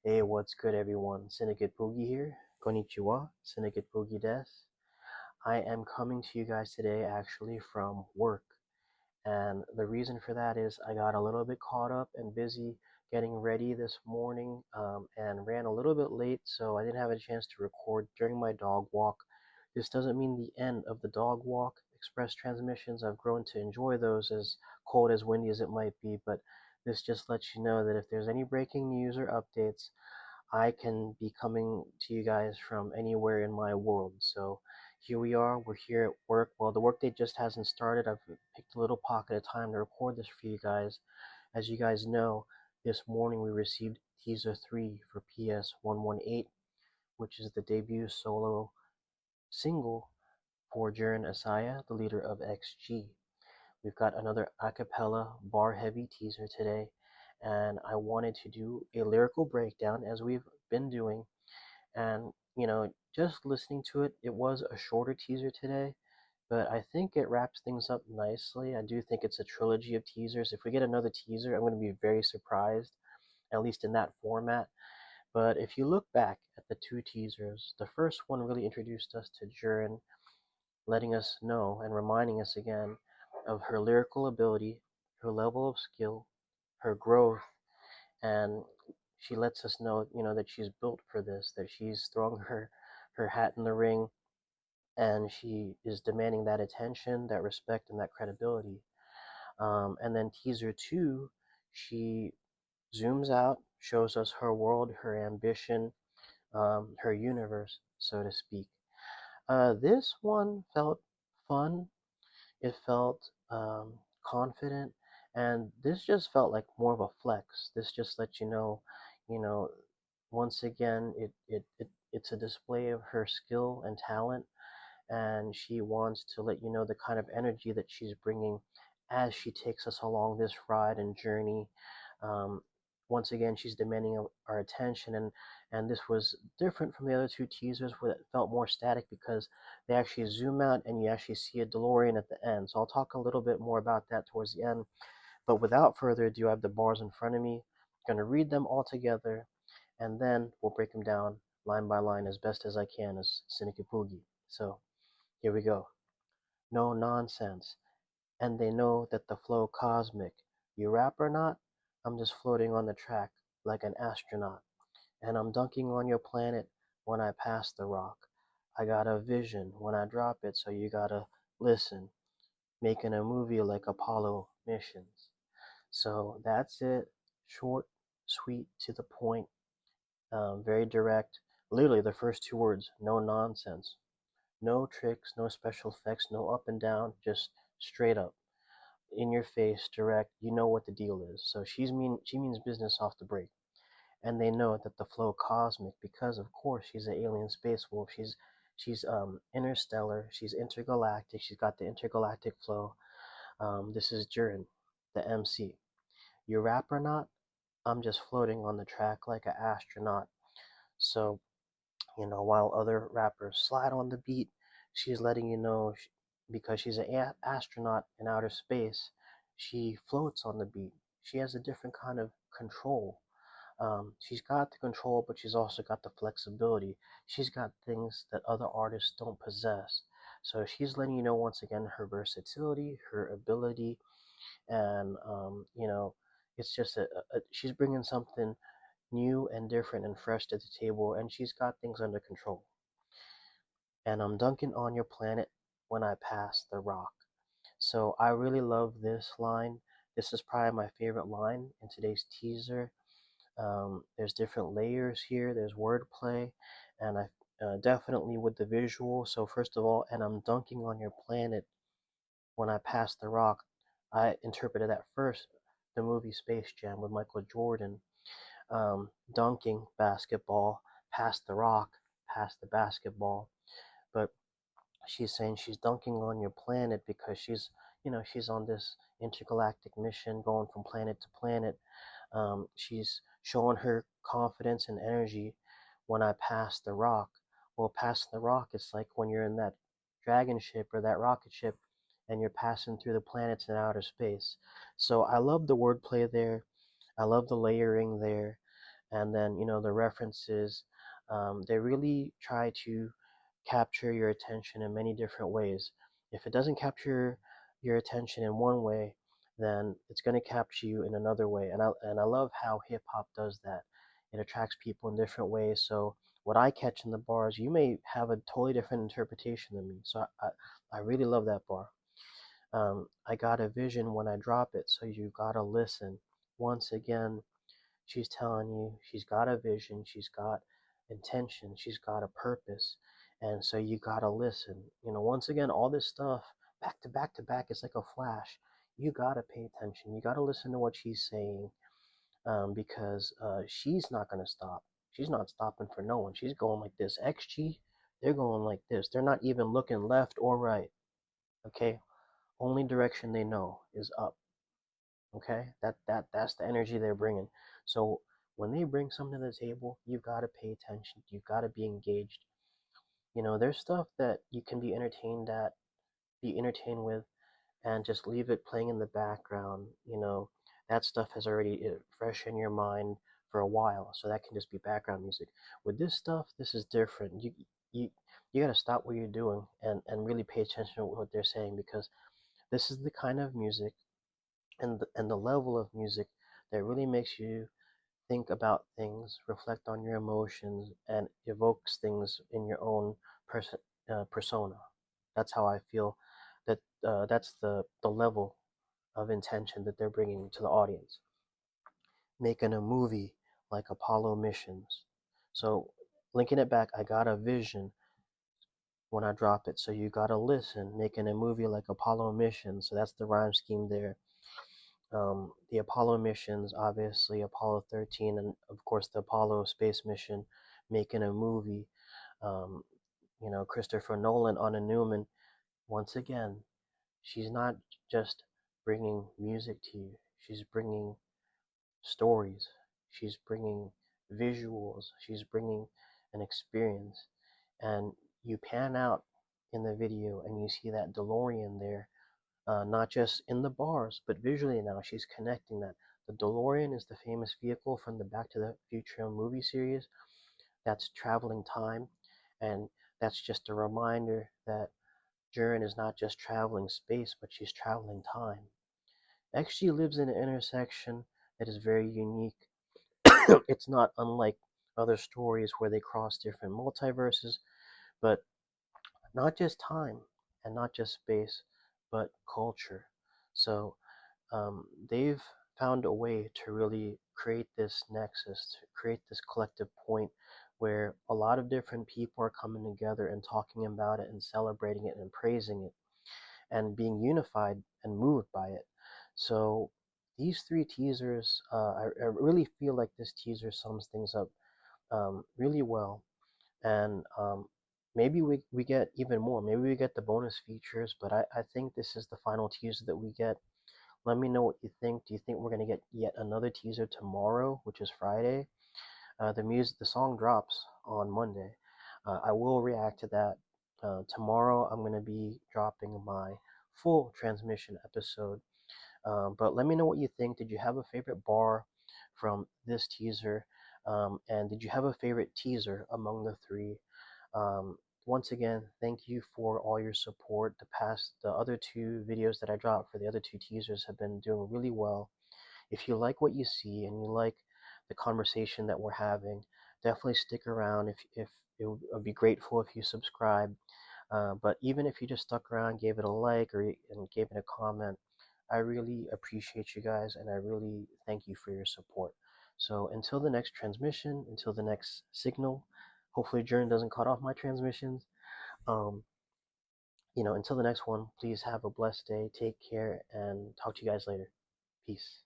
Hey, what's good, everyone? Syndicate Boogie here. Konnichiwa, Syndicate Boogie des. I am coming to you guys today actually from work. And the reason for that is I got a little bit caught up and busy getting ready this morning and ran a little bit late, so I didn't have a chance to record during my dog walk. This doesn't mean the end of the dog walk. Express transmissions, I've grown to enjoy those as cold as windy as it might be, but this just lets you know that if there's any breaking news or updates, I can be coming to you guys from anywhere in my world. So here we are, we're here at work. Well, the workday just hasn't started. I've picked a little pocket of time to record this for you guys. As you guys know, this morning we received teaser 3 for PS118, which is the debut solo single for Jurin, the leader of XG. We've got another a cappella bar heavy teaser today, and I wanted to do a lyrical breakdown as we've been doing. And just listening to it, it was a shorter teaser today, but I think it wraps things up nicely. I do think it's a trilogy of teasers. If we get another teaser, I'm going to be very surprised, at least in that format. But if you look back at the two teasers, the first one really introduced us to Jurin, letting us know and reminding us again of her lyrical ability, her level of skill, her growth, and she lets us know, that she's built for this, that she's throwing her hat in the ring, and she is demanding that attention, that respect, and that credibility. And then teaser two, she zooms out, shows us her world, her ambition, her universe, so to speak. This one felt fun. It felt confident, and this just felt like more of a flex. This just lets you know, once again, it's a display of her skill and talent, and she wants to let you know the kind of energy that she's bringing as she takes us along this ride and journey. Um, Once again, she's demanding our attention, and this was different from the other two teasers where it felt more static because they actually zoom out and you actually see a DeLorean at the end. So I'll talk a little bit more about that towards the end. But without further ado, I have the bars in front of me. I'm going to read them all together, and then we'll break them down line by line as best as I can as Sinikapugi. So here we go. No nonsense. And they know that the flow cosmic. You rap or not? I'm just floating on the track like an astronaut. And I'm dunking on your planet when I pass the rock. I got a vision when I drop it, so you gotta listen. Making a movie like Apollo missions. So that's it. Short, sweet, to the point, very direct. Literally, the first two words, no nonsense. No tricks, no special effects, no up and down, just straight up, in your face, direct. You know what the deal is. So she means business off the break, and they know that the flow cosmic because of course she's an alien space wolf. She's interstellar. She's intergalactic. She's got the intergalactic flow. This is Jurin, the MC. You rap or not? I'm just floating on the track like an astronaut. So while other rappers slide on the beat, she's letting you know because she's an astronaut in outer space, she floats on the beat. She has a different kind of control. She's got the control, but she's also got the flexibility. She's got things that other artists don't possess. So she's letting you know once again her versatility, her ability, and it's just she's bringing something new and different and fresh to the table, and she's got things under control. And I'm dunking on your planet when I pass the rock. So I really love this line. This is probably my favorite line in today's teaser. There's different layers here. There's wordplay, and I definitely with the visual. So first of all, and I'm dunking on your planet when I pass the rock. I interpreted that first, the movie Space Jam with Michael Jordan, dunking basketball, past the rock, past the basketball. But she's saying she's dunking on your planet because she's on this intergalactic mission going from planet to planet. She's showing her confidence and energy when I pass the rock. Well, passing the rock, it's like when you're in that dragon ship or that rocket ship and you're passing through the planets in outer space. So I love the wordplay there. I love the layering there. And then, the references, they really try to capture your attention in many different ways. If it doesn't capture your attention in one way, then it's going to capture you in another way. And I love how hip hop does that. It attracts people in different ways. So what I catch in the bars, you may have a totally different interpretation than me. So I really love that bar. I got a vision when I drop it, so you gotta listen. Once again, she's telling you she's got a vision, she's got intention, she's got a purpose, and so you gotta listen. Once again, all this stuff back to back to back is like a flash. You gotta pay attention. You gotta listen to what she's saying, because she's not gonna stop. She's not stopping for no one. She's going like this. XG, they're going like this. They're not even looking left or right. Okay, only direction they know is up. Okay, that's the energy they're bringing. So when they bring something to the table, you've got to pay attention. You've got to be engaged. There's stuff that you can be entertained with, and just leave it playing in the background. That stuff has already fresh in your mind for a while, so that can just be background music. With this stuff, this is different. You you got to stop what you're doing and really pay attention to what they're saying, because this is the kind of music and the level of music that really makes you think about things, reflect on your emotions, and evokes things in your own persona. That's how I feel. That's the level of intention that they're bringing to the audience. Making a movie like Apollo missions. So linking it back, I got a vision when I drop it. So you gotta listen. Making a movie like Apollo missions. So that's the rhyme scheme there. The Apollo missions, obviously Apollo 13, and of course the Apollo space mission, making a movie. Um, Christopher Nolan, Anna Newman. Once again, she's not just bringing music to you. She's bringing stories. She's bringing visuals. She's bringing an experience. And you pan out in the video and you see that DeLorean there, not just in the bars, but visually now she's connecting that. The DeLorean is the famous vehicle from the Back to the Future movie series that's traveling time, and that's just a reminder that Jurin is not just traveling space, but she's traveling time. XG lives in an intersection that is very unique. It's not unlike other stories where they cross different multiverses, but not just time and not just space, but culture. So they've found a way to really create this nexus, to create this collective point where a lot of different people are coming together and talking about it and celebrating it and praising it and being unified and moved by it. So these three teasers, I really feel like this teaser sums things up really well. And maybe we get even more. Maybe we get the bonus features, but I think this is the final teaser that we get. Let me know what you think. Do you think we're gonna get yet another teaser tomorrow, which is Friday? The song drops on Monday. I will react to that. Tomorrow I'm gonna be dropping my full transmission episode. But let me know what you think. Did you have a favorite bar from this teaser? And did you have a favorite teaser among the three? Um, Once again, thank you for all your support. The other two videos that I dropped for the other two teasers have been doing really well. If you like what you see and you like the conversation that we're having, definitely stick around. If it would be grateful if you subscribe. But even if you just stuck around, gave it a like, and gave it a comment, I really appreciate you guys, and I really thank you for your support. So until the next transmission, until the next signal, hopefully Jurin doesn't cut off my transmissions. Um, until the next one, please have a blessed day. Take care, and talk to you guys later. Peace.